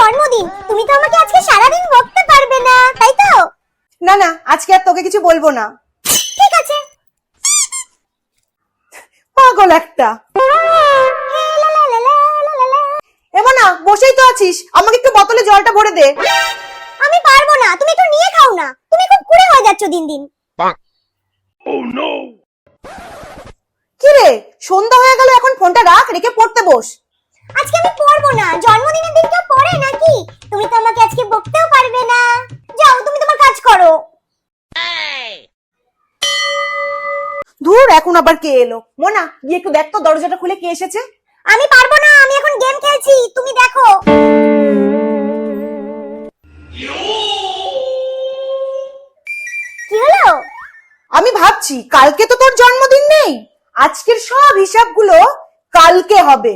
জন্মদিন, তুমি তো আমাকে আজকে সারাদিন বকতে পারবে না, তাই তো? না না, আজকে আর তোকে কিছু বলবো না। ঠিক আছে। পাগল একটা। এমন না, বসেই তো আছিস, আমাকে একটু বোতলে জলটা ভরে দে। আমি পারবো না, তুমি একটু নিয়ে খাও না, তুমি খুব কুড়ে হয়ে যাচ্ছ দিন দিন। কি রে, সন্ধ্যা হয়ে গেল, এখন ফোনটা রাখ, রেখে পড়তে বস। আজকে আমি পড়বো না, জন্মদিনের দিন কেউ পড়ে নাকি? তুমি তো আমাকে আজকে বকতেও পারবে না। যাও, তুমি তোমার কাজ করো। ধুর, এখন আবার কে এলো? মোনা, গিয়ে একটু দেখ তো দরজাটা খুলে কে এসেছে। আমি পারবো না, আমি এখন গেম খেলছি, তুমি দেখো। কি হলো? আমি ভাবছি কালকে তো তোর জন্মদিন নেই, আজকের সব হিসাবগুলো কালকে হবে।